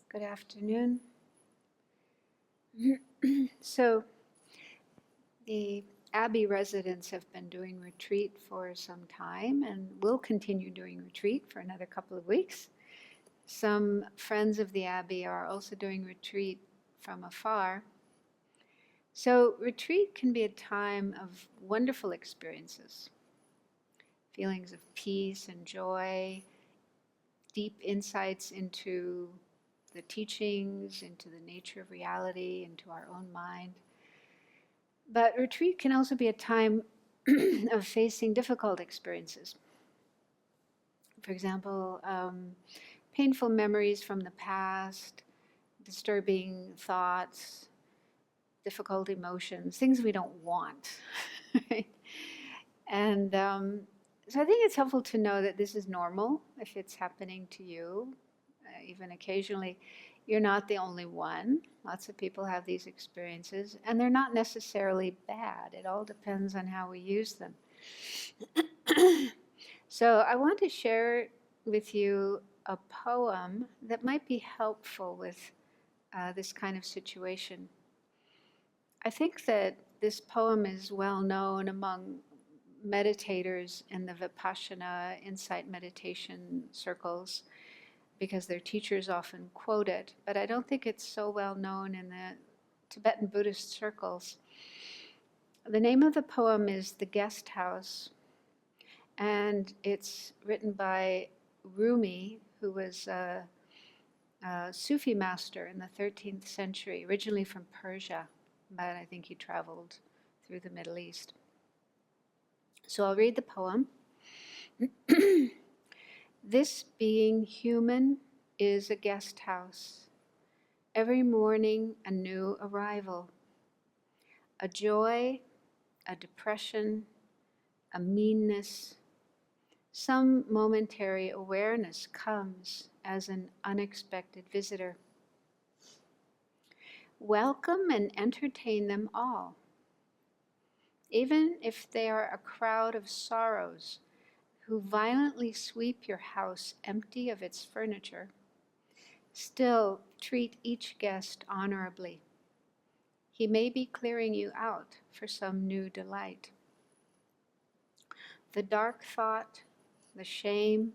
Good afternoon. So, the Abbey residents have been doing retreat for some time and will continue doing retreat for another couple of weeks. Some friends of the Abbey are also doing retreat from afar. So, retreat can be a time of wonderful experiences, feelings of peace and joy, deep insights into the teachings, into the nature of reality, into our own mind. But retreat can also be a time of facing difficult experiences. For example, painful memories from the past, disturbing thoughts, difficult emotions, things we don't want. Right? And so I think it's helpful to know that this is normal if it's happening to you, even occasionally. You're not the only one. Lots of people have these experiences, and they're not necessarily bad. It all depends on how we use them. So I want to share with you a poem that might be helpful with this kind of situation. I think that this poem is well known among meditators in the Vipassana insight meditation circles, because their teachers often quote it, but I don't think it's so well known in the Tibetan Buddhist circles. The name of the poem is The Guest House, and it's written by Rumi, who was a Sufi master in the 13th century, originally from Persia, but I think he traveled through the Middle East. So I'll read the poem. This being human is a guest house. Every morning a new arrival. A joy, a depression, a meanness. Some momentary awareness comes as an unexpected visitor. Welcome and entertain them all. Even if they are a crowd of sorrows who violently sweep your house empty of its furniture, still treat each guest honorably. He may be clearing you out for some new delight. The dark thought, the shame,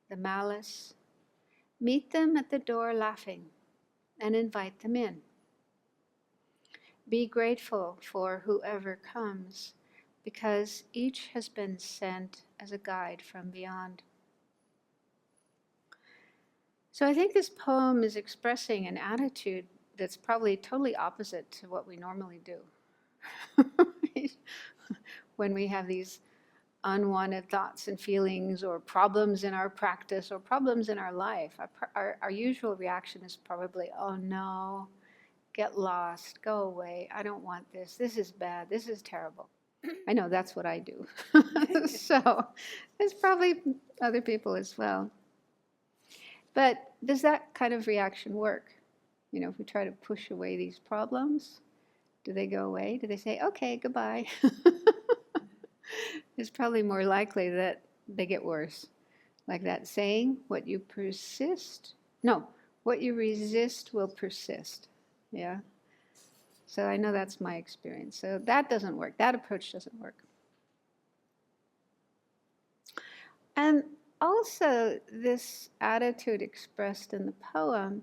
the malice, meet them at the door laughing and invite them in. Be grateful for whoever comes, because each has been sent as a guide from beyond. So I think this poem is expressing an attitude that's probably totally opposite to what we normally do. When we have these unwanted thoughts and feelings or problems in our practice or problems in our life, our usual reaction is probably, oh no, get lost, go away, I don't want this, this is bad, this is terrible. I know that's what I do. So it's probably other people as well. But does that kind of reaction work? You know, if we try to push away these problems, do they go away? Do they say, okay, goodbye? It's probably more likely that they get worse. Like that saying, what you resist will persist. Yeah? So I know that's my experience. So that doesn't work. That approach doesn't work. And also, this attitude expressed in the poem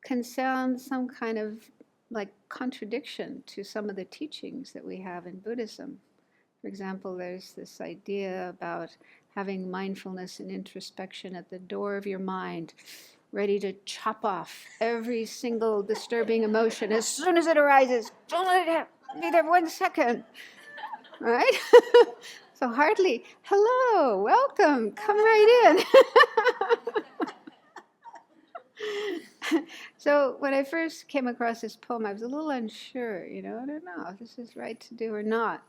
can sound some kind of like contradiction to some of the teachings that we have in Buddhism. For example, there's this idea about having mindfulness and introspection at the door of your mind, ready to chop off every single disturbing emotion as soon as it arises. Don't let it be there 1 second, right? So hardly, hello, welcome, come right in. So when I first came across this poem, I was a little unsure, I don't know if this is right to do or not.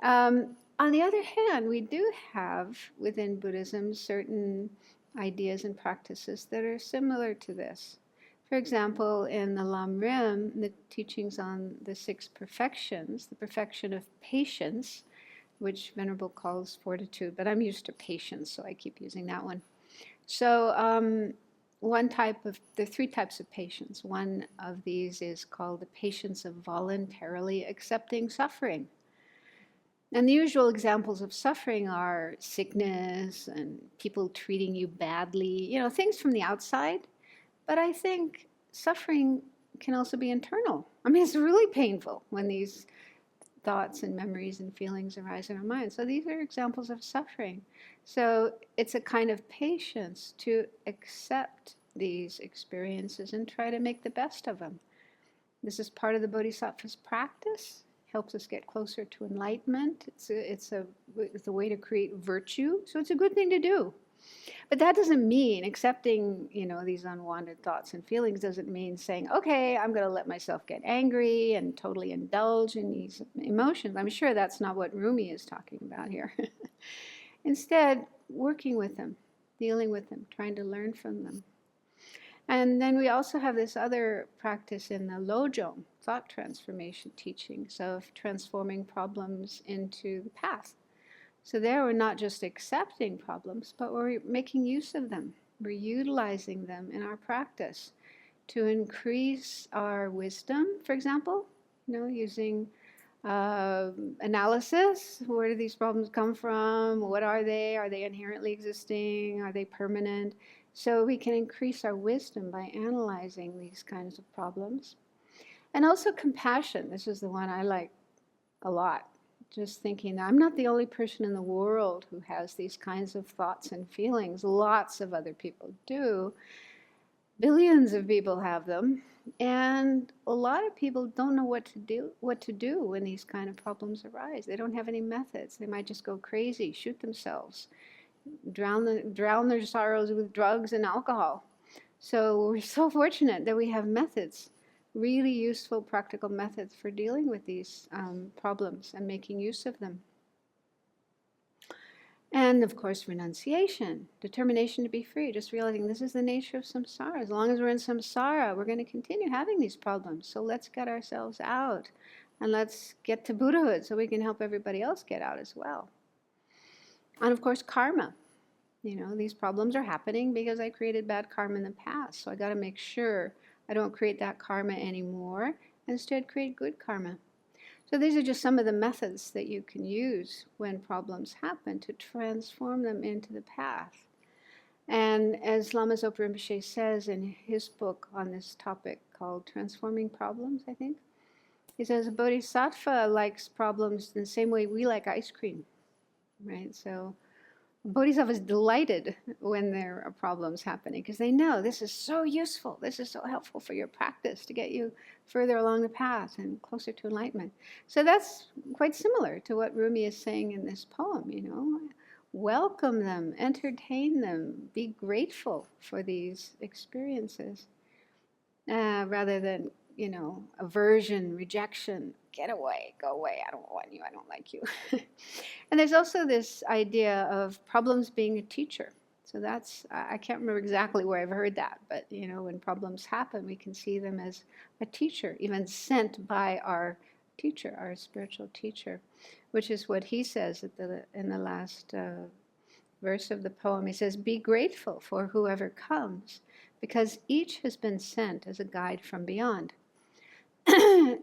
On the other hand, we do have within Buddhism certain ideas and practices that are similar to this. For example, in the Lam Rim, the teachings on the 6 perfections, the perfection of patience, which Venerable calls fortitude, but I'm used to patience, so I keep using that one. So there are three types of patience. One of these is called the patience of voluntarily accepting suffering. And the usual examples of suffering are sickness and people treating you badly, things from the outside. But I think suffering can also be internal. I mean, it's really painful when these thoughts and memories and feelings arise in our mind. So these are examples of suffering. So it's a kind of patience to accept these experiences and try to make the best of them. This is part of the Bodhisattva's practice. Helps us get closer to enlightenment. It's a way to create virtue. So it's a good thing to do. But that doesn't mean accepting, these unwanted thoughts and feelings doesn't mean saying, okay, I'm going to let myself get angry and totally indulge in these emotions. I'm sure that's not what Rumi is talking about here. Instead, working with them, dealing with them, trying to learn from them. And then we also have this other practice in the Lojong, thought transformation teachings of transforming problems into the path. So there we're not just accepting problems, but we're making use of them. We're utilizing them in our practice to increase our wisdom, for example, using analysis. Where do these problems come from? What are they? Are they inherently existing? Are they permanent? So we can increase our wisdom by analyzing these kinds of problems. And also compassion. This is the one I like a lot. Just thinking that I'm not the only person in the world who has these kinds of thoughts and feelings. Lots of other people do. Billions of people have them. And a lot of people don't know what to do when these kind of problems arise. They don't have any methods. They might just go crazy, shoot themselves, drown their sorrows with drugs and alcohol. So we're so fortunate that we have methods, really useful practical methods for dealing with these problems and making use of them. And of course, renunciation, determination to be free, just realizing this is the nature of samsara. As long as we're in samsara, we're going to continue having these problems. So let's get ourselves out and let's get to Buddhahood so we can help everybody else get out as well. And of course, karma. These problems are happening because I created bad karma in the past. So I got to make sure I don't create that karma anymore. Instead, create good karma. So these are just some of the methods that you can use when problems happen to transform them into the path. And as Lama Zopa Rinpoche says in his book on this topic called Transforming Problems, I think, he says a bodhisattva likes problems in the same way we like ice cream, right? So Bodhisattvas delighted when there are problems happening because they know this is so useful, this is so helpful for your practice to get you further along the path and closer to enlightenment. So that's quite similar to what Rumi is saying in this poem, Welcome them, entertain them, be grateful for these experiences rather than, aversion, rejection. Get away, go away, I don't want you, I don't like you. And there's also this idea of problems being a teacher. So that's, I can't remember exactly where I've heard that, but when problems happen, we can see them as a teacher, even sent by our teacher, our spiritual teacher, which is what he says in the last verse of the poem. He says, be grateful for whoever comes, because each has been sent as a guide from beyond.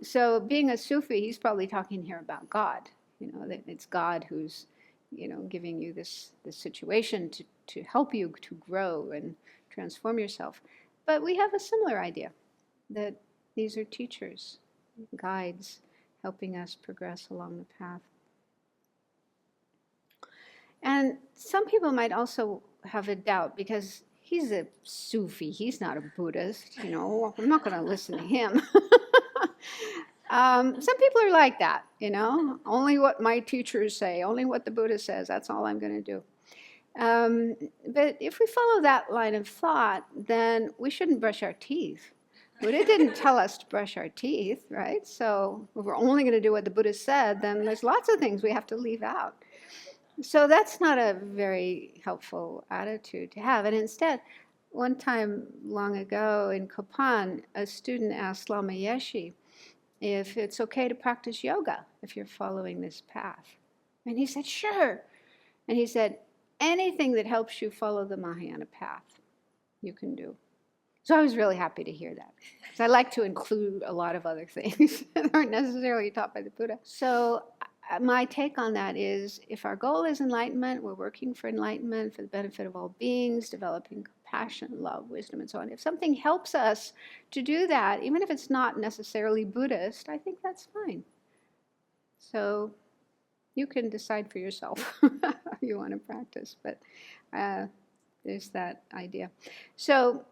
So being a Sufi, he's probably talking here about God. That it's God who's, giving you this situation to help you to grow and transform yourself. But we have a similar idea, that these are teachers, guides, helping us progress along the path. And some people might also have a doubt, because he's a Sufi, he's not a Buddhist, I'm not going to listen to him. Some people are like that, only what my teachers say, only what the Buddha says, that's all I'm going to do. But if we follow that line of thought, then we shouldn't brush our teeth. Buddha didn't tell us to brush our teeth, right? So if we're only going to do what the Buddha said, then there's lots of things we have to leave out. So that's not a very helpful attitude to have. And instead, one time long ago in Kopan, a student asked Lama Yeshe if it's okay to practice yoga if you're following this path. And he said, sure. And he said, anything that helps you follow the Mahayana path, you can do. So I was really happy to hear that, because I like to include a lot of other things that aren't necessarily taught by the Buddha. So my take on that is, if our goal is enlightenment, we're working for enlightenment for the benefit of all beings, developing compassion, love, wisdom, and so on. If something helps us to do that, even if it's not necessarily Buddhist, I think that's fine. So you can decide for yourself how you want to practice, but there's that idea. So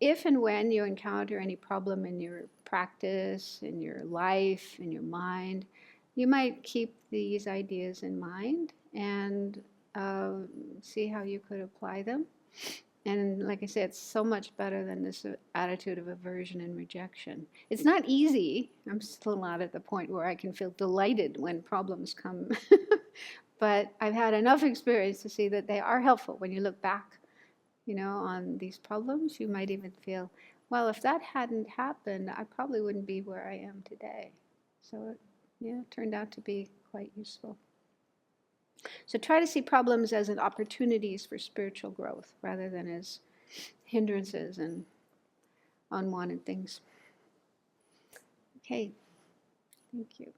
if and when you encounter any problem in your practice, in your life, in your mind, you might keep these ideas in mind and see how you could apply them. And like I said, it's so much better than this attitude of aversion and rejection. It's not easy. I'm still not at the point where I can feel delighted when problems come. But I've had enough experience to see that they are helpful. When you look back, on these problems, you might even feel, well, if that hadn't happened, I probably wouldn't be where I am today. So it turned out to be quite useful. So try to see problems as opportunities for spiritual growth rather than as hindrances and unwanted things. Okay, thank you.